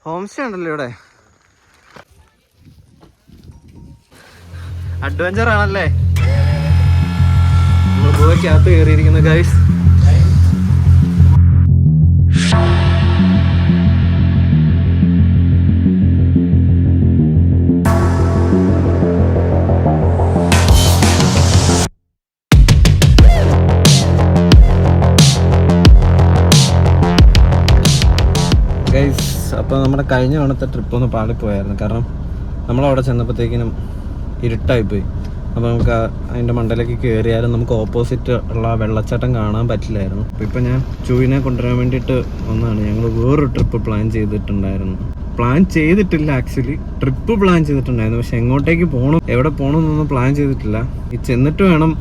Home stay ഉണ്ടല്ലോ ഇവിടെ. Adventure ആണല്ലേ. നമ്മൾ ഗോവയ്ക്കകത്ത് കയറിയിരിക്കുന്നു ഗൈസ്. ഗൈസ്, അപ്പോൾ നമ്മുടെ കഴിഞ്ഞ തവണത്തെ ട്രിപ്പ് ഒന്ന് പാളിപ്പോയായിരുന്നു. കാരണം നമ്മളവിടെ ചെന്നപ്പോഴത്തേക്കിനും ഇരുട്ടായിപ്പോയി. അപ്പോൾ നമുക്ക് അതിൻ്റെ മണ്ടയിലേക്ക് കയറിയാലും നമുക്ക് ഓപ്പോസിറ്റ് ഉള്ള വെള്ളച്ചാട്ടം കാണാൻ പറ്റില്ലായിരുന്നു. അപ്പോൾ ഇപ്പോൾ ഞാൻ ചൂവിനെ കൊണ്ടുവരാൻ വേണ്ടിയിട്ട് വന്നതാണ്. ഞങ്ങൾ വേറൊരു ട്രിപ്പ് പ്ലാൻ ചെയ്തിട്ടുണ്ടായിരുന്നു. പ്ലാൻ ചെയ്തിട്ടില്ല ആക്ച്വലി, ട്രിപ്പ് പ്ലാൻ ചെയ്തിട്ടുണ്ടായിരുന്നു. പക്ഷെ എങ്ങോട്ടേക്ക് പോകണം, എവിടെ പോകണം എന്നൊന്നും പ്ലാൻ ചെയ്തിട്ടില്ല. ഈ ചെന്നിട്ട് വേണം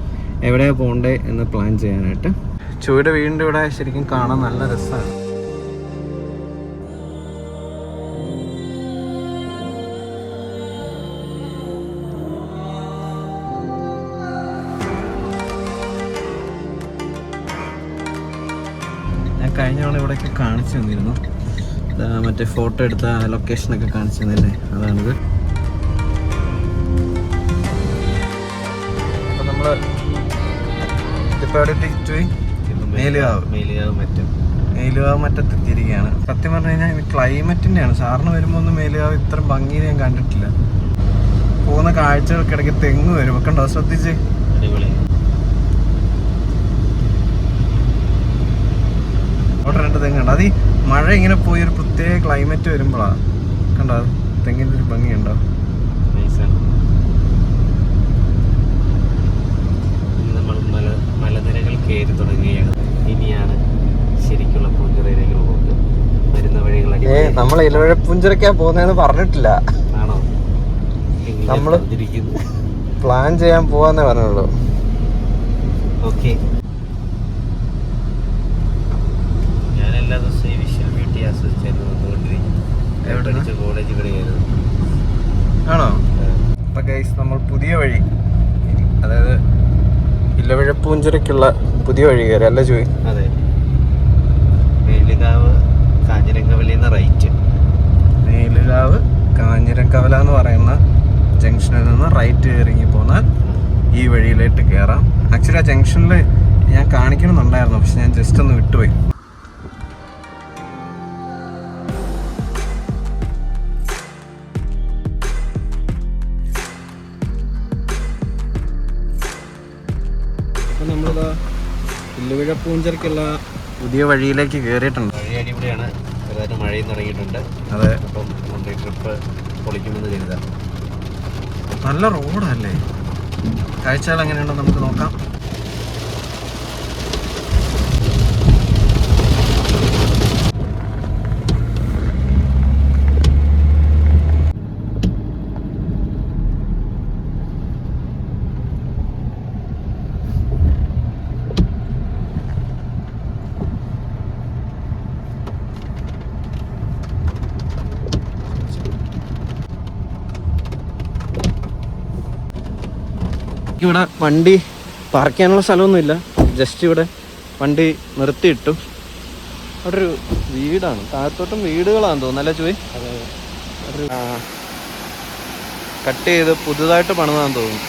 എവിടെയാണ് പോകണ്ടേ എന്ന് പ്ലാൻ ചെയ്യാനായിട്ട്. ചൂയുടെ വീടിൻ്റെ ഇവിടെ ശരിക്കും കാണാൻ നല്ല രസമാണ്. കഴിഞ്ഞ ആൾ ഇവിടെയൊക്കെ കാണിച്ചു തന്നിരുന്നു. മറ്റേ ഫോട്ടോ എടുത്ത ലൊക്കേഷനൊക്കെ കാണിച്ചു തന്നില്ലേ, അതാണിത്. അപ്പോൾ നമ്മൾ ഇതിപ്പോൾ എവിടെ എത്തിച്ചു? മേലുകാവ് മറ്റത്തെത്തിയിരിക്കുകയാണ്. സത്യം പറഞ്ഞു കഴിഞ്ഞാൽ ഇത് ക്ലൈമറ്റിൻ്റെയാണ്. സാറിന് വരുമ്പോൾ ഒന്നും മേലുകാവ് ഇത്ര ഭംഗി ഞാൻ കണ്ടിട്ടില്ല. പോകുന്ന കാഴ്ചകൾക്കിടയ്ക്ക് തെങ്ങ് വരും ഒക്കെ ഉണ്ടോ, ശ്രദ്ധിച്ച്. അവിടെ രണ്ട് തെങ്ങുണ്ട്. അത് ഈ മഴ ഇങ്ങനെ പോയി ഒരു പ്രത്യേക ക്ലൈമറ്റ് വരുമ്പോഴാണ് കണ്ടോ തെങ്ങിൻ്റെ ഒരു ഭംഗിയുണ്ടോ. നമ്മൾ മലനിരകൾ കയറി തുടങ്ങുകയാണ്. ഇനിയാണ് ശരിക്കുള്ള പൂഞ്ചിറയിലേക്ക് പോകുന്നത്. വരുന്ന വഴികൾ നമ്മൾ ഇലവഴ പൂഞ്ചിറയ്ക്കാ പോകുന്നതെന്ന് പറഞ്ഞിട്ടില്ല. ആണോ? നമ്മൾ പ്ലാൻ ചെയ്യാൻ പോവാന്നേ പറഞ്ഞുള്ളൂ. ഓക്കെ, എല്ലാ ദിവസവും ഈ വിഷ്വൽ ബ്യൂട്ടി ആസ്വദിച്ചായിരുന്നു വന്നുകൊണ്ടിരിക്കുന്നത്. കോളേജ് ഇവിടെയായിരുന്നു. ആണോ? അപ്പൊ ഗൈസ്, നമ്മൾ പുതിയ വഴി, അതായത് ഇലവിഴപ്പൂഞ്ചിറയ്ക്കുള്ള പുതിയ വഴി കയറി അല്ല ചോയ്? അതെ, മേലുകാവ് കാഞ്ഞിരങ്കവലിന്ന് റൈറ്റ്. മേലുകാവ് കാഞ്ഞിരങ്കവല എന്ന് പറയുന്ന ജംഗ്ഷനിൽ നിന്ന് റൈറ്റ് ഇറങ്ങി പോന്നാൽ ഈ വഴിയിലേക്ക് കയറാം. ആക്ച്വലി ആ ജംഗ്ഷനിൽ ഞാൻ കാണിക്കണമെന്നുണ്ടായിരുന്നു, പക്ഷെ ഞാൻ ജസ്റ്റ് ഒന്ന് വിട്ടുപോയി. നമ്മളിതാ ഇല്ലുവിഴപ്പൂഞ്ചിറയ്ക്കുള്ള പുതിയ വഴിയിലേക്ക് കയറിയിട്ടുണ്ട്. വഴി അടിപൊളിയാണ്. ചെറുതായിട്ട് മഴയും തുടങ്ങിയിട്ടുണ്ട്. അതെ, അപ്പം നമ്മുടെ ട്രിപ്പ് പൊളിക്കുമെന്ന് കരുതാം. നല്ല റോഡല്ലേ. കാഴ്ചകൾ എങ്ങനെയുണ്ടോ നമുക്ക് നോക്കാം. ഇവിടെ വണ്ടി പാർക്ക് ചെയ്യാനുള്ള സ്ഥലമൊന്നുമില്ല. ജസ്റ്റ് ഇവിടെ വണ്ടി നിർത്തിയിട്ടു. അവിടെ ഒരു വീടാണ്, താഴത്തോട്ടും വീടുകളാണെന്ന് തോന്നുന്നല്ലേ ചോയ്? ഒരു കട്ട് ചെയ്ത് പുതുതായിട്ട് പണിതാന്ന് തോന്നുന്നു.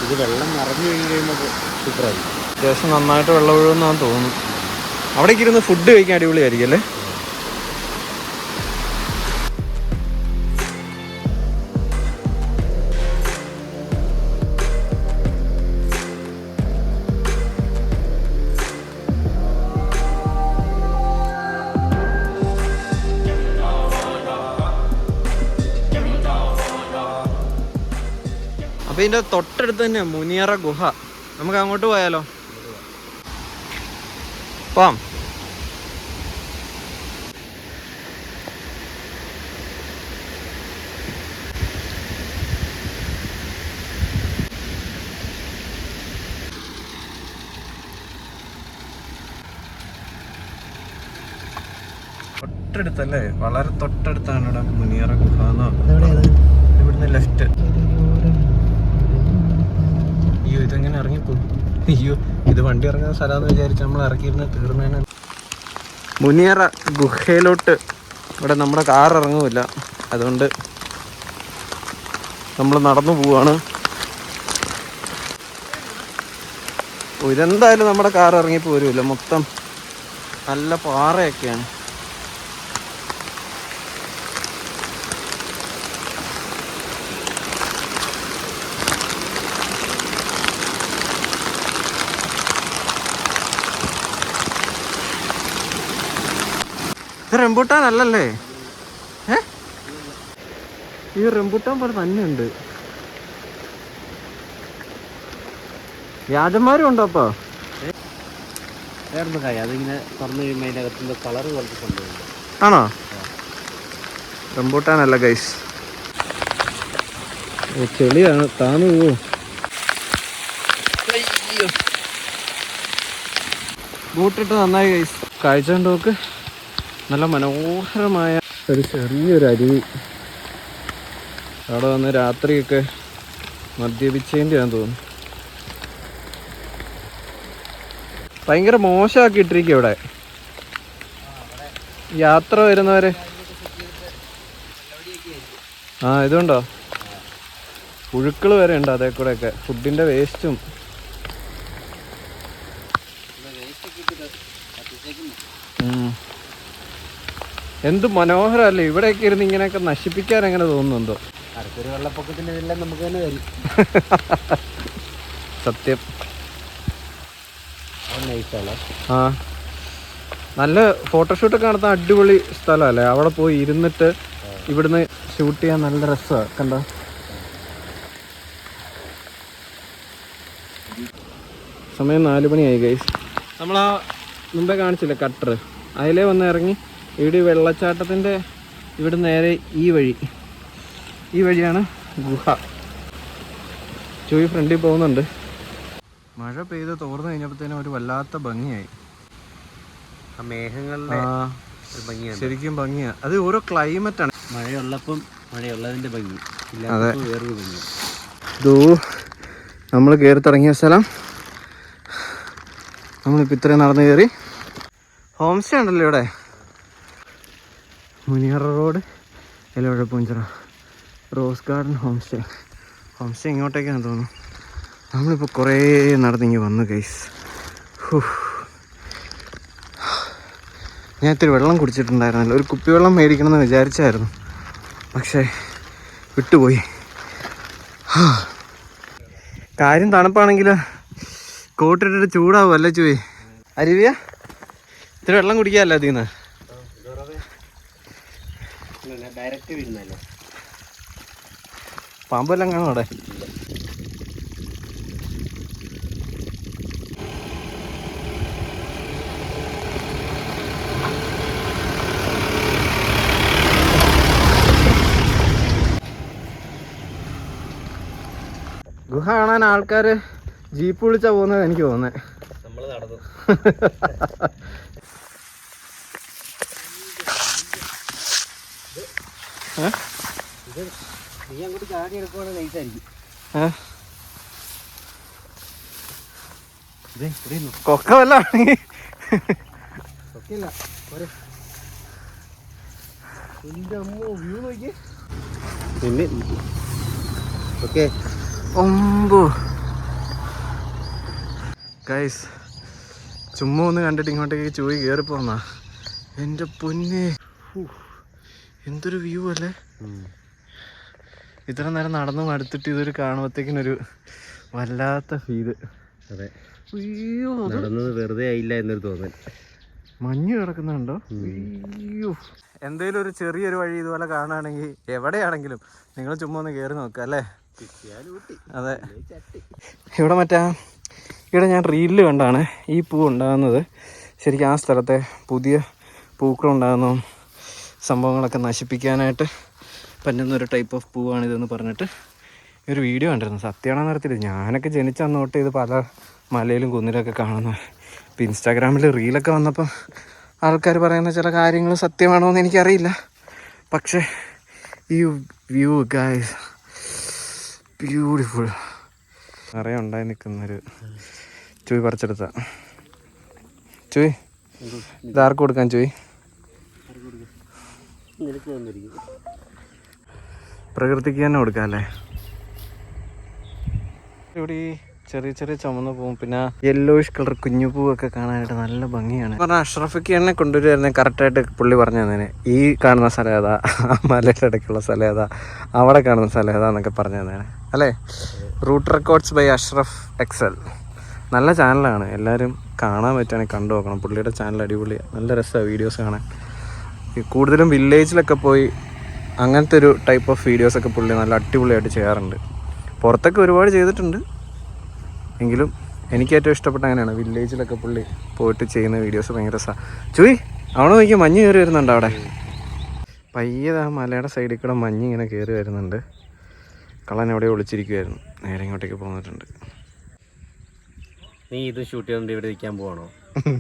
ഇത് വെള്ളം നിറഞ്ഞു കഴിഞ്ഞ് കഴിയുമ്പോൾ സൂപ്പറായി. അത്യാവശ്യം നന്നായിട്ട് വെള്ളം ഒഴുകുന്നാന്ന് തോന്നുന്നു. അവിടേക്ക് ഇരുന്ന് ഫുഡ് കഴിക്കാൻ അടിപൊളിയായിരിക്കും അല്ലേ? അപ്പൊ ഇതിന്റെ തൊട്ടടുത്ത് തന്നെ മുനിയറ ഗുഹ. നമുക്ക് അങ്ങോട്ട് പോയാലോ? പോവാം. തൊട്ടടുത്തല്ലേ, വളരെ തൊട്ടടുത്താണ് ഇവിടെ മുനിയറ ഗുഹ എന്ന്. ഇവിടുന്ന് ലെഫ്റ്റ്. ഇതെങ്ങനെ ഇറങ്ങിപ്പോ? അയ്യോ, ഇത് വണ്ടി ഇറങ്ങുന്ന സ്ഥലമാണെന്ന് വിചാരിച്ച് നമ്മൾ ഇറക്കിയിരുന്ന തീർന്നേനെ. മുനിയറ ഗുഹയിലോട്ട് ഇവിടെ നമ്മുടെ കാർ ഇറങ്ങുമില്ല, അതുകൊണ്ട് നമ്മൾ നടന്നു പോവാണ്. ഇതെന്തായാലും നമ്മുടെ കാർ ഇറങ്ങിപ്പോരുമില്ല, മൊത്തം നല്ല പാറയൊക്കെയാണ്. ഇത് റംബൂട്ടാൻ അല്ലല്ലേ? ഈ റംബൂട്ടാൻ പോലെ തന്നെയുണ്ട്. വ്യാജന്മാരും ഉണ്ടോ അപ്പൊ? വേറൊന്നും കായ അതിങ്ങനെ തുറന്നു കഴിയുമ്പോൾ അതിൻ്റെ അകത്തുനിന്ന് കളറ് പോലത്തെ സംഭവമുണ്ട്. ആണോ? റംബൂട്ടാനല്ല ഗൈസ്, ചെളിയാണ്. താന്നു പോവോ? ബൂട്ടിട്ട് നന്നായി ഗൈസ്. കാഴ്ച കൊണ്ട് നോക്ക്, നല്ല മനോഹരമായ ഒരു ചെറിയൊരു അരുവി. അവിടെ വന്ന് രാത്രിയൊക്കെ മദ്യപിച്ചതിൻ്റെയാന്ന് തോന്നുന്നു. ഭയങ്കര മോശമാക്കി ഇട്ടിരിക്കുക ഇവിടെ. യാത്ര വരുന്നവരെ ഇതുണ്ടോ, പുഴുക്കൾ വരെ ഉണ്ട് അതേ കൂടെ ഒക്കെ, ഫുഡിന്റെ വേസ്റ്റും. എന്ത് മനോഹരമല്ലേ ഇവിടെയൊക്കെ ഇരുന്ന് ഇങ്ങനെയൊക്കെ നശിപ്പിക്കാൻ എങ്ങനെ തോന്നുന്നുണ്ടോ? അടുത്തൊരു വെള്ളപ്പൊക്കത്തിന്റെ എല്ലാം നമുക്ക് തന്നെ വരും. സത്യം. ആ, നല്ല ഫോട്ടോഷൂട്ടൊക്കെ നടത്താൻ അടിപൊളി സ്ഥലമല്ലേ? അവിടെ പോയി ഇരുന്നിട്ട് ഇവിടുന്ന് ഷൂട്ട് ചെയ്യാൻ നല്ല രസമാണ്. കണ്ടോ, സമയം 4 മണിയായി ഗൈസ്. നമ്മളാ മുമ്പേ കാണിച്ചില്ലേ കട്ടർ, അതിലേ വന്ന് ഇറങ്ങി ഇവിടെ വെള്ളച്ചാട്ടത്തിൻ്റെ ഇവിടെ നേരെ ഈ വഴിയാണ് ഗുഹ. ചൂയി ഫ്രണ്ടിൽ പോകുന്നുണ്ട്. മഴ പെയ്ത് തോർന്നു കഴിഞ്ഞപ്പോഴത്തേനും ഒരു വല്ലാത്ത ഭംഗിയായി. ആ മേഘങ്ങളുടെ ശരിക്കും ഭംഗിയാ. അത് ഓരോ ക്ലൈമറ്റാണ്. മഴയുള്ളപ്പം മഴയുള്ളതിന്റെ ഭംഗി, അതെ. വേറൊരു ഭംഗി. നമ്മൾ കയറി തുടങ്ങിയ സ്ഥലം. നമ്മളിപ്പോൾ ഇത്രയും നടന്ന് കയറി. ഹോം സ്റ്റേ ഉണ്ടല്ലോ ഇവിടെ, Muniyara road, Elavazhapoonchira rose garden home stay. ഇങ്ങോട്ടേക്കാണെന്ന് തോന്നുന്നു. നമ്മളിപ്പോൾ കുറേ നടന്നിങ്ങി വന്നു ഗൈസ്. ഞാൻ ഇത്തിരി വെള്ളം കുടിച്ചിട്ടുണ്ടായിരുന്നല്ലോ. ഒരു കുപ്പിവെള്ളം മേടിക്കണമെന്ന് വിചാരിച്ചായിരുന്നു, പക്ഷേ വിട്ടുപോയി. കാര്യം തണുപ്പാണെങ്കിൽ കോട്ടിട്ടിട്ട് ചൂടാവും അല്ലേ ചൂയി? അരുവിയ ഇത്തിരി വെള്ളം കുടിക്കാമല്ലോ അതിൽ നിന്ന്. ഡയറക്റ്റ് വീഴുന്നല്ലോ. പാമ്പെല്ലാം കാണും അവിടെ. ഗുഹ കാണാൻ ആൾക്കാർ ജീപ്പ് വിളിച്ചാ പോകുന്നത് എനിക്ക് തോന്നുന്നത്. നമ്മള് നടന്നു. നീ അങ്ങോട്ട് ചാടി എടുക്കുവാണെങ്കിൽ നൈസായിരിക്കും. കൊക്ക വല്ല ആണെങ്കിൽ ഒക്കെയില്ല. വ്യൂ നോക്കി പിന്നെ ഓക്കെ. ഗൈസ്, ചുമ്മാ ഒന്ന് കണ്ടിട്ട് ഇങ്ങോട്ടേക്ക് ചൂയി കയറിപ്പോന്നാ. എൻ്റെ പൊന്നെ, എന്തൊരു വ്യൂ അല്ലേ. ഇത്ര നേരം നടന്നു മടുത്തിട്ട് ഇതൊരു കാണുമ്പോഴത്തേക്കിനൊരു വല്ലാത്ത ഫീല്. അതെ, അയ്യോ, നടന്നത് വെറുതെ ആയില്ല എന്നൊരു തോന്നൽ. മഞ്ഞ് കിടക്കുന്നുണ്ടോ? അയ്യോ, എന്തേലും ഒരു ചെറിയൊരു വഴി ഇതുപോലെ കാണുകയാണെങ്കിൽ എവിടെയാണെങ്കിലും നിങ്ങൾ ചുമ്മാ ഒന്ന് കയറി നോക്കുക അല്ലേ. അതെ, ഇവിടെ ഞാൻ റീലിൽ കണ്ടാണ് ഈ പൂ ഉണ്ടാകുന്നത്. ശരിക്കും ആ സ്ഥലത്തെ പുതിയ പൂക്കളുണ്ടാകുന്ന സംഭവങ്ങളൊക്കെ നശിപ്പിക്കാനായിട്ട് പറ്റുന്നൊരു ടൈപ്പ് ഓഫ് പൂവാണിതെന്ന് പറഞ്ഞിട്ട് ഒരു വീഡിയോ കണ്ടിരുന്നു. സത്യമാണെന്ന് അറിയത്തില്ല. ഞാനൊക്കെ ജനിച്ച അന്ന് തൊട്ട് ഇത് പല മലയിലും കുന്നിലൊക്കെ കാണുന്ന. ഇപ്പോൾ ഇൻസ്റ്റാഗ്രാമിൽ റീലൊക്കെ വന്നപ്പോൾ ആൾക്കാർ പറയുന്ന ചില കാര്യങ്ങൾ സത്യമാണോ എന്ന് എനിക്കറിയില്ല. പക്ഷേ ഈ വ്യൂ ഗൈസ്, ബ്യൂട്ടിഫുൾ. നിറയെ ഉണ്ടായി നിൽക്കുന്നൊരു ചൂയ് പറിച്ചെടുത്ത. ചൂയ് ഇതാർക്ക് കൊടുക്കാൻ ചൂയ്? പ്രകൃതിക്ക് തന്നെ കൊടുക്കാം അല്ലേ? ഇവിടെ ഈ ചെറിയ ചെറിയ ചുമന്ന പൂവും പിന്നെ യെല്ലോയിഷ് കളർ കുഞ്ഞു പൂവൊക്കെ കാണാനായിട്ട് നല്ല ഭംഗിയാണ്. പറഞ്ഞാൽ അഷ്റഫിക്ക് എന്നെ കൊണ്ടുവരുമായിരുന്നെ കറക്റ്റായിട്ട് പുള്ളി പറഞ്ഞു തന്നെ ഈ കാണുന്ന സ്ഥലം ഏതാ, മലയുടെ ഇടയ്ക്കുള്ള സ്ഥലം ഏതാ, അവിടെ കാണുന്ന സ്ഥലം ഏതാ എന്നൊക്കെ പറഞ്ഞു തന്നെ അല്ലേ. Root records by Ashraf excel. നല്ല ചാനലാണ്, എല്ലാവരും കാണാൻ പറ്റുകയാണെങ്കിൽ കണ്ടു നോക്കണം. പുള്ളിയുടെ ചാനൽ അടിപൊളിയാണ്, നല്ല രസമാണ് വീഡിയോസ് കാണാൻ. കൂടുതലും വില്ലേജിലൊക്കെ പോയി അങ്ങനത്തെ ഒരു ടൈപ്പ് ഓഫ് വീഡിയോസൊക്കെ പുള്ളി നല്ല അടിപൊളിയായിട്ട് ചെയ്യാറുണ്ട്. പുറത്തൊക്കെ ഒരുപാട് ചെയ്തിട്ടുണ്ട്, എങ്കിലും എനിക്ക് ഏറ്റവും ഇഷ്ടപ്പെട്ട അങ്ങനെയാണ് വില്ലേജിലൊക്കെ പുള്ളി പോയിട്ട് ചെയ്യുന്ന വീഡിയോസ് ഭയങ്കര രസമാണ്. ചുയ് അവിടെ നോക്കി മഞ്ഞ് കയറി വരുന്നുണ്ട്. അവിടെ പയ്യത് ആ മലയുടെ സൈഡിൽ കൂടെ മഞ്ഞ് ഇങ്ങനെ കയറി വരുന്നുണ്ട്. കള്ളൻ എവിടെ ഒളിച്ചിരിക്കുമായിരുന്നു, നേരെ ഇങ്ങോട്ടേക്ക് പോന്നിട്ടുണ്ട്. നീ ഇത് ഷൂട്ട് ചെയ്തോണ്ട് ഇവിടെ നിൽക്കാൻ പോവാണോ?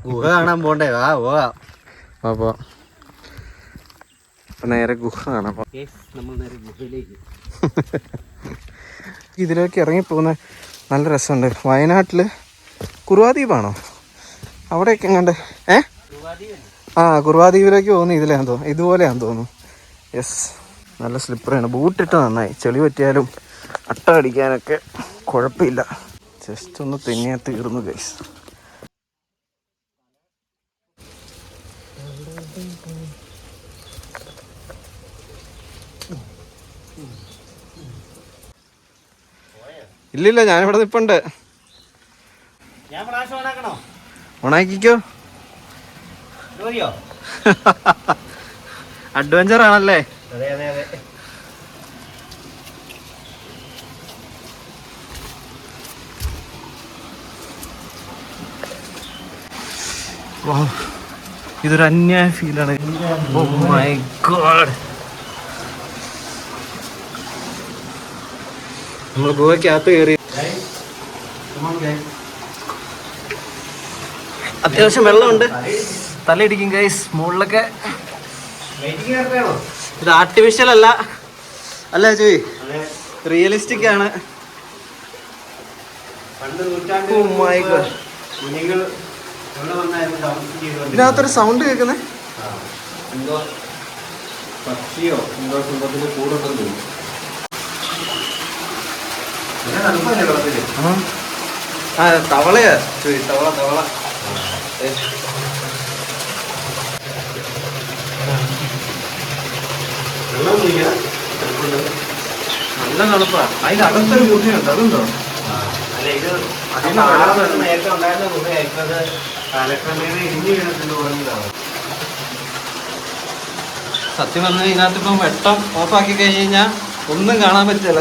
ഗുഹ കാണാൻ പോണ്ടേ? വാ പോവാ. അപ്പോൾ നേരെ ഗുഹ കാണാം. നമ്മൾ നേരെ ഗുഹയിലേക്ക്. ഇതിലേക്ക് ഇറങ്ങിപ്പോകുന്ന നല്ല രസമുണ്ട്. വയനാട്ടിൽ കുറുവാദ്വീപാണോ അവിടെയൊക്കെ എങ്ങാണ്ട് കുറുവാദ്വീപിലേക്ക് പോകുന്നു. ഇതിലാന്ന് തോന്നുന്നു, ഇതുപോലെയാന്ന് തോന്നുന്നു. യെസ്, നല്ല സ്ലിപ്പറാണ്. ബൂട്ടിട്ട് നന്നായി. ചെളി പറ്റിയാലും അട്ട അടിക്കാനൊക്കെ കുഴപ്പമില്ല. ജസ്റ്റ് ഒന്ന് തെന്നിയാൽ തീർന്നു ഗൈസ്. ഇല്ലില്ല, ഞാനിവിടെ നിൽപ്പുണ്ട്. ഓണാക്കിക്കോ. അഡ്വഞ്ചർ ആണല്ലേ? ഇതൊരു അന്യായ ഫീലാണ്. Oh my god. നമ്മൾ ഗോവയ്ക്കകത്ത് കയറി. അത്യാവശ്യം വെള്ളമുണ്ട്, തലയിടിക്കും ഗൈസ്. മുകളിലൊക്കെ ഇത് ആർട്ടിഫിഷ്യൽ അല്ല അല്ലേ ചോയ്, റിയലിസ്റ്റിക് ആണ്. ഇതിനകത്തൊരു സൗണ്ട് കേൾക്കുന്നേ. പക്ഷിയോ എന്തോ കുടുംബത്തിന്റെ കൂടെ തോന്നുന്നു. ആ തവളയാ ചോയ്, തവള തവള. നല്ല തണുപ്പാ. അതിന്റെ അകത്തൊരു ഗുഹയുണ്ട്, അതുണ്ടോ? നേരത്തെ ഉണ്ടായിരുന്ന ഗുഹയായിരുന്നത് കാലക്രമേണ ഇടിഞ്ഞു വീണിട്ടുണ്ട് പറഞ്ഞതാണ്. സത്യം പറഞ്ഞാൽ ഇതിനകത്തിപ്പം വെട്ടം ഓഫാക്കി കഴിഞ്ഞ് കഴിഞ്ഞാൽ ഒന്നും കാണാൻ പറ്റില്ല.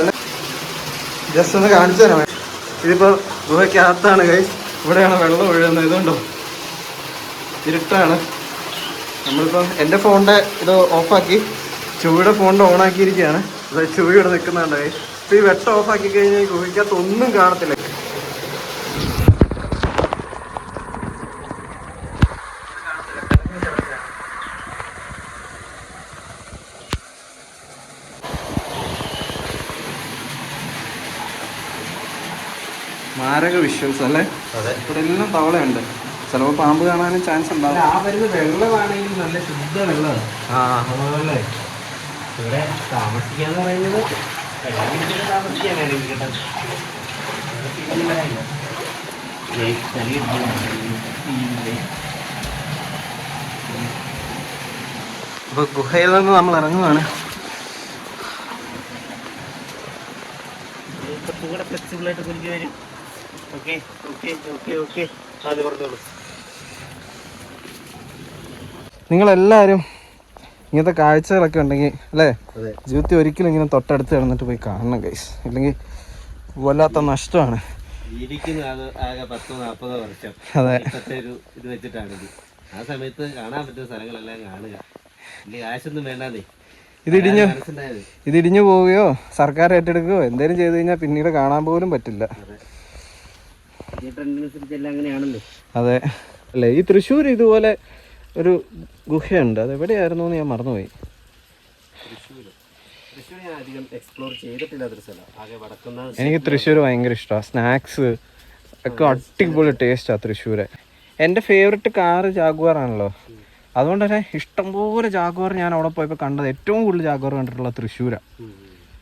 ജസ്റ്റ് ഒന്ന് കാണിച്ചു തരാം. ഇതിപ്പോൾ ഗുഹയ്ക്കകത്താണ് ഗൈസ്. ഇവിടെയാണ് വെള്ളം ഒഴുകുന്നത്. ഇതുണ്ടോ, ഇരുട്ടാണ്. നമ്മളിപ്പം എൻ്റെ ഫോണിൻ്റെ ഇത് ഓഫാക്കി ചുവയുടെ ഫോണിൻ്റെ ഓണാക്കിയിരിക്കുകയാണ്. അതായത് ചുവ ഇവിടെ നിൽക്കുന്നുണ്ട് ഗൈസ്. ഇപ്പോൾ ഈ വെട്ടം ഓഫാക്കി കഴിഞ്ഞാൽ ഗുഹയ്ക്കകത്ത് ഒന്നും കാണത്തില്ല. മാരക വിഷ്വൽസ് അല്ലേ? ഇവിടെ എല്ലാം തവളയുണ്ട്. ചിലപ്പോൾ പാമ്പ് കാണാനും ചാൻസ് ഉണ്ടാവും. ആ വരുന്ന വെള്ളമാണെങ്കിൽ നല്ല ശുദ്ധ വെള്ളമാണ്. അതുപോലെ ഇവിടെ താമസിക്കാന്ന് പറയുന്നത് താമസിക്കാനായിരിക്കും കേട്ടോ. അപ്പോൾ ഗുഹയിൽ നിന്ന് നമ്മൾ ഇറങ്ങുവാണ്. കൂടെ ഫ്ലെക്സിബിളായിട്ട് കുഞ്ഞു വരും. ഓക്കെ ഓക്കെ ഓക്കെ ഓക്കെ അത് പറഞ്ഞോളൂ. നിങ്ങളെല്ലാവരും ഇങ്ങനത്തെ കാഴ്ചകളൊക്കെ ഉണ്ടെങ്കിൽ അല്ലേ, ജീവിതത്തിൽ ഒരിക്കലും ഇങ്ങനെ തൊട്ടടുത്ത് കിടന്നിട്ട് പോയി കാണണം ഗൈസ്. ഇല്ലെങ്കിൽ വല്ലാത്ത നഷ്ടമാണ്. ആകെ 10-40 വർഷം അതെ ഒരു ഇത് വെച്ചിട്ടാണിത്. ആ സമയത്ത് കാണാൻ പറ്റുന്ന സ്ഥലങ്ങളെല്ലാം കാണുക. ഇല്ല കാശൊന്നും വേണ്ടാന്നേ. ഇതിടിഞ്ഞു പോവുകയോ സർക്കാർ ഏറ്റെടുക്കുകയോ എന്തെങ്കിലും ചെയ്ത് കഴിഞ്ഞാൽ പിന്നീട് കാണാൻ പോലും പറ്റില്ല. അതെ അല്ലേ? ഈ തൃശ്ശൂർ ഇതുപോലെ ഒരു ഗുഹയുണ്ട്, അത് എവിടെയായിരുന്നു എന്ന് ഞാൻ മറന്നുപോയി. തൃശ്ശൂർ ഞാൻ അധികം എക്സ്പ്ലോർ ചെയ്തിട്ടില്ലാത്തൊരു സ്ഥലം. ആകെ വടക്കുന്ന എനിക്ക് തൃശ്ശൂർ ഭയങ്കര ഇഷ്ടമാണ്. സ്നാക്സ് ഒക്കെ അടിപൊളി ടേസ്റ്റാണ് തൃശ്ശൂര്. എൻ്റെ ഫേവററ്റ് കാറ് ജാഗ്വാർ ആണല്ലോ, അതുകൊണ്ട് തന്നെ ഇഷ്ടംപോലെ ജാഗ്വാർ ഞാൻ അവിടെ പോയപ്പോൾ കണ്ടത്. ഏറ്റവും കൂടുതൽ ജാഗ്വാർ കണ്ടിട്ടുള്ള തൃശ്ശൂരാണ്.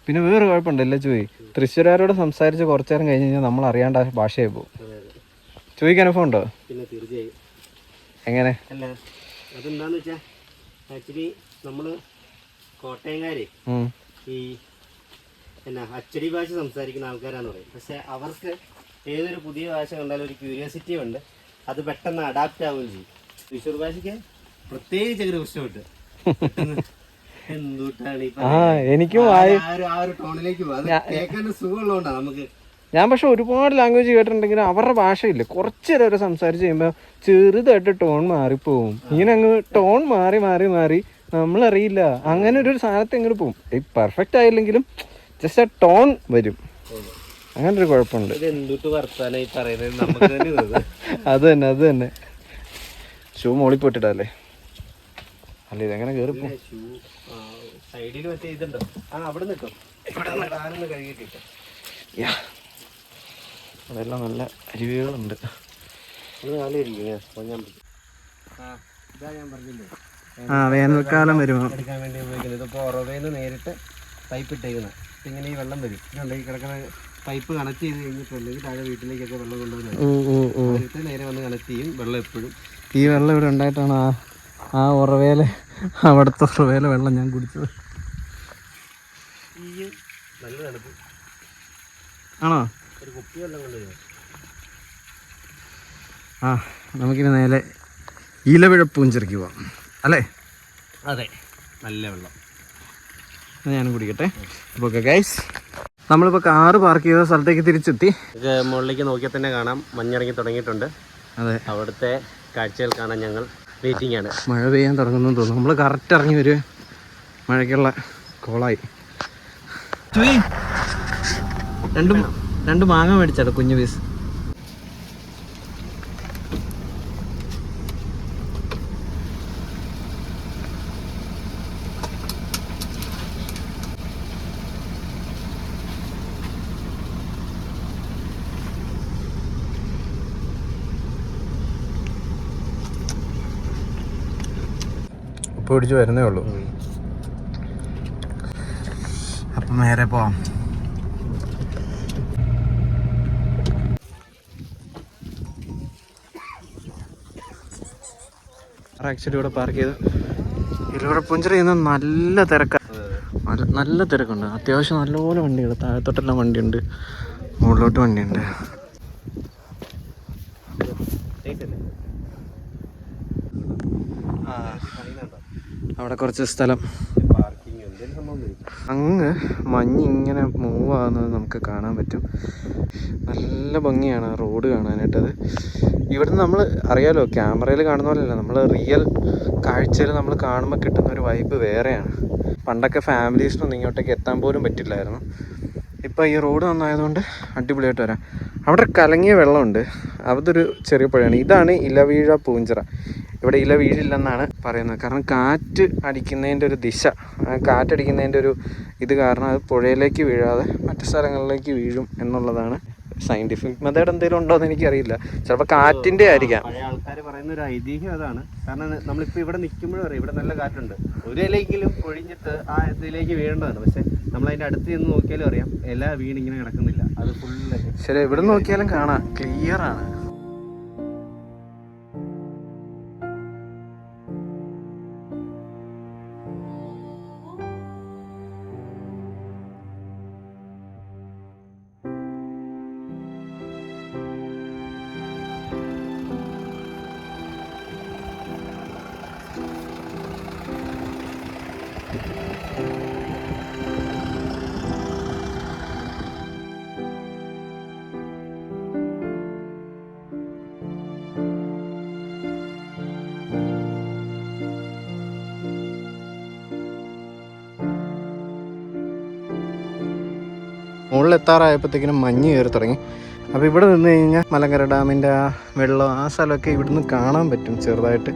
പിന്നെ വേറെ കുഴപ്പമുണ്ടല്ലേ ചോയി, തൃശ്ശൂരാരോട് സംസാരിച്ച് കുറച്ചു നേരം കഴിഞ്ഞ് കഴിഞ്ഞാൽ നമ്മൾ അറിയാണ്ട ഭാഷയായി പോകും. ചോദിക്കാൻ അനുഭവം ഉണ്ടോ? പിന്നെ തീർച്ചയായും. എങ്ങനെ? അല്ല അതെന്താന്ന് വെച്ചാൽ ആക്ച്വലി നമ്മൾ കോട്ടയംകാര് ഈ എന്നാ അച്ചടി ഭാഷ സംസാരിക്കുന്ന ആൾക്കാരാന്ന് പറയും. പക്ഷെ അവർക്ക് ഏതൊരു പുതിയ ഭാഷ കണ്ടാലും ഒരു ക്യൂരിയോസിറ്റി ഉണ്ട്, അത് പെട്ടെന്ന് അഡാപ്റ്റ് ആവുകയും ചെയ്യും. തൃശ്ശൂർ ഭാഷയ്ക്ക് പ്രത്യേകിച്ച് അങ്ങനെ ഇഷ്ടപ്പെട്ട് എന്തുട്ടാണ് എനിക്കും ആ ഒരു ടോണിലേക്ക് പോകും. കേൾക്കാൻ സുഖമുള്ളതുകൊണ്ടാണ് നമുക്ക്. ഞാൻ പക്ഷെ ഒരുപാട് ലാംഗ്വേജ് കേട്ടിട്ടുണ്ടെങ്കിലും അവരുടെ ഭാഷയില്ല, കുറച്ച് നേരം അവരെ സംസാരിച്ച് കഴിയുമ്പോൾ ചെറുതായിട്ട് ടോൺ മാറിപ്പോവും. ഇങ്ങനെ അങ്ങ് ടോൺ മാറി മാറി മാറി നമ്മളറിയില്ല, അങ്ങനെ ഒരു സാധനത്തെ എങ്ങനെ പോവും. പെർഫെക്റ്റ് ആയില്ലെങ്കിലും ജസ്റ്റ് ആ ടോൺ വരും, അങ്ങനെ ഒരു കുഴപ്പമുണ്ട്. അത് തന്നെ ഷൂ മോളിൽ പോയിട്ടിട്ടല്ലേ? അല്ല ഇതെങ്ങനെ കയറി പോകും? അതെല്ലാം നല്ല അരുവികളുണ്ട്. വേനൽക്കാലം വരുമോ എടുക്കാൻ വേണ്ടി ഉപയോഗിക്കുന്നത്. ഇതിപ്പോൾ ഉറവേന്ന് നേരിട്ട് പൈപ്പ് ഇട്ടേക്കുന്നത്. ഇങ്ങനെ ഈ വെള്ളം വരും, ഈ കിടക്കുന്ന പൈപ്പ് കണക്ട് ചെയ്ത് കഴിഞ്ഞിട്ടുണ്ടെങ്കിൽ താഴെ വീട്ടിലേക്കൊക്കെ വെള്ളം കൊണ്ടുവന്ന് നേരെ വന്ന് കണക്ട് ചെയ്യും. വെള്ളം എപ്പോഴും ഈ വെള്ളം ഇവിടെ ഉണ്ടായിട്ടാണ് ആ ഉറവേല, അവിടുത്തെ ഉറവേല വെള്ളം ഞാൻ കുടിച്ചത്. നല്ല തണുപ്പ് ആണോ? ഒരു കുപ്പി വെള്ളം കൊണ്ടുവരും. നമുക്കിനി നേരെ ഇലവിഴ പൂഞ്ചിറക്കി പോവാം അല്ലേ? അതെ, നല്ല വെള്ളം. ഞാനും കുടിക്കട്ടെ. അപ്പോൾ ഓക്കെ ഗൈസ്, നമ്മളിപ്പോൾ കാറ് പാർക്ക് ചെയ്ത സ്ഥലത്തേക്ക് തിരിച്ചെത്തി. ഇത് മുകളിലേക്ക് നോക്കിയാൽ തന്നെ കാണാം, മഞ്ഞിറങ്ങി തുടങ്ങിയിട്ടുണ്ട്. അതെ, അവിടുത്തെ കാഴ്ചകൾ കാണാൻ ഞങ്ങൾ വെയിറ്റിംഗ് ആണ്. മഴ പെയ്യാൻ തുടങ്ങുന്നു തോന്നുന്നു. നമ്മൾ കറക്റ്റ് ഇറങ്ങി ഒരു മഴയ്ക്കുള്ള കോളായി. രണ്ട് മാങ്ങ മേടിച്ചാലോ, കുഞ്ഞു പീസ്? പിടിച്ച് വരുന്നേ ഉള്ളൂ. അപ്പം നേരെ പോവാം. ആക്ച്വലി ഇവിടെ പാർക്ക് ചെയ്ത് ഇതിലൂടെ പുഞ്ചിറ ചെയ്യുന്ന നല്ല തിരക്കാണ്. നല്ല തിരക്കുണ്ട്. അത്യാവശ്യം നല്ലപോലെ വണ്ടികൾ, താഴത്തോട്ടെല്ലാം വണ്ടിയുണ്ട്, മുകളിലോട്ട് വണ്ടിയുണ്ട്. അവിടെ കുറച്ച് സ്ഥലം അങ്ങ് മഞ്ഞിങ്ങനെ മൂവ് ആകുന്നത് നമുക്ക് കാണാൻ പറ്റും. നല്ല ഭംഗിയാണ് ആ റോഡ് കാണാനായിട്ടത്. ഇവിടുന്ന് നമ്മൾ അറിയാലോ, ക്യാമറയിൽ കാണുന്ന പോലെയല്ല, നമ്മൾ റിയൽ കാഴ്ചയിൽ നമ്മൾ കാണുമ്പോൾ കിട്ടുന്ന ഒരു വൈബ് വേറെയാണ്. പണ്ടൊക്കെ ഫാമിലീസിനൊന്നും ഇങ്ങോട്ടേക്ക് എത്താൻ പോലും പറ്റില്ലായിരുന്നു. ഇപ്പോൾ ഈ റോഡ് നന്നായതുകൊണ്ട് അടിപൊളിയായിട്ട് വരാം. അവിടെ കലങ്ങിയ വെള്ളമുണ്ട്, അതൊരു ചെറിയ പുഴയാണ്. ഇതാണ് ഇലവീഴ പൂഞ്ചിറ. ഇവിടെ ഇല വീഴില്ലെന്നാണ് പറയുന്നത്. കാരണം കാറ്റ് അടിക്കുന്നതിൻ്റെ ഒരു ദിശ, കാറ്റടിക്കുന്നതിൻ്റെ ഒരു ഇത് കാരണം അത് പുഴയിലേക്ക് വീഴാതെ മറ്റു സ്ഥലങ്ങളിലേക്ക് വീഴും എന്നുള്ളതാണ്. സയൻറ്റിഫിക് മെത്തേഡ് എന്തെങ്കിലും ഉണ്ടോ എന്ന് എനിക്കറിയില്ല. ചിലപ്പോൾ കാറ്റിൻ്റെ ആയിരിക്കാം. പഴയ ആൾക്കാർ പറയുന്ന ഒരു ഐതിഹ്യം അതാണ്. കാരണം നമ്മളിപ്പോൾ ഇവിടെ നിൽക്കുമ്പോഴും അറിയാം, ഇവിടെ നല്ല കാറ്റുണ്ട്. ഒരു ഇലയെങ്കിലും ഒഴിഞ്ഞിട്ട് ആ ഇതിലേക്ക് വീഴേണ്ടതാണ്. പക്ഷെ നമ്മളതിൻ്റെ അടുത്ത് നിന്ന് നോക്കിയാലും അറിയാം, ഇല വീണിങ്ങനെ കിടക്കുന്നില്ല. അത് ഫുള്ള് ശരി, എവിടെ നോക്കിയാലും കാണാം, ക്ലിയർ ആണ്. മുകളിലെത്താറായപ്പോഴത്തേക്കിനും മഞ്ഞ് കയറി തുടങ്ങി. അപ്പോൾ ഇവിടെ നിന്ന് കഴിഞ്ഞാൽ മലങ്കര ഡാമിൻ്റെ ആ വെള്ളം, ആ സ്ഥലമൊക്കെ ഇവിടുന്ന് കാണാൻ പറ്റും ചെറുതായിട്ട്.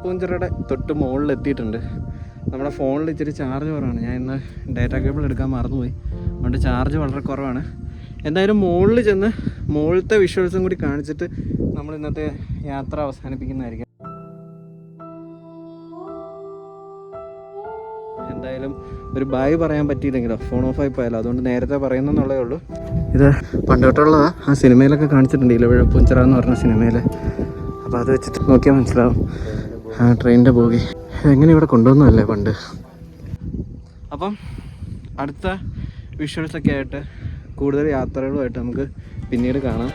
ഇലവഴപ്പൂഞ്ചിറയുടെ തൊട്ട് മുകളിൽ എത്തിയിട്ടുണ്ട്. നമ്മുടെ ഫോണിൽ ഇച്ചിരി ചാർജ് കുറവാണ്. ഞാൻ ഇന്ന് ഡാറ്റ കേബിൾ എടുക്കാൻ മറന്നുപോയി, അതുകൊണ്ട് ചാർജ് വളരെ കുറവാണ്. എന്തായാലും മുകളിൽ ചെന്ന് മുകളിലത്തെ വിഷ്വൽസും കൂടി കാണിച്ചിട്ട് നമ്മൾ ഇന്നത്തെ യാത്ര അവസാനിപ്പിക്കുന്നതായിരിക്കും. എന്തായാലും ഒരു ബായ് പറയാൻ പറ്റിയില്ലെങ്കിലോ, ഫോൺ ഓഫ് ആയി പോയാലോ, അതുകൊണ്ട് നേരത്തെ പറയുന്നതെന്നുള്ളതേ ഉള്ളൂ. ഇത് പണ്ടോട്ടുള്ളതാണ്. ആ സിനിമയിലൊക്കെ കാണിച്ചിട്ടുണ്ട്, ഇലവഴപ്പൂഞ്ചിറ എന്ന് പറഞ്ഞ സിനിമയിൽ. അപ്പോൾ അത് വെച്ചിട്ട് നോക്കിയാൽ മനസ്സിലാവും ആ ട്രെയിനിൻ്റെ ബോഗി എങ്ങനെ ഇവിടെ കൊണ്ടുവന്നതല്ലേ പണ്ട്. അപ്പം അടുത്ത വിഷ്വൽസൊക്കെ ആയിട്ട് കൂടുതൽ യാത്രകളുമായിട്ട് നമുക്ക് പിന്നീട് കാണാം.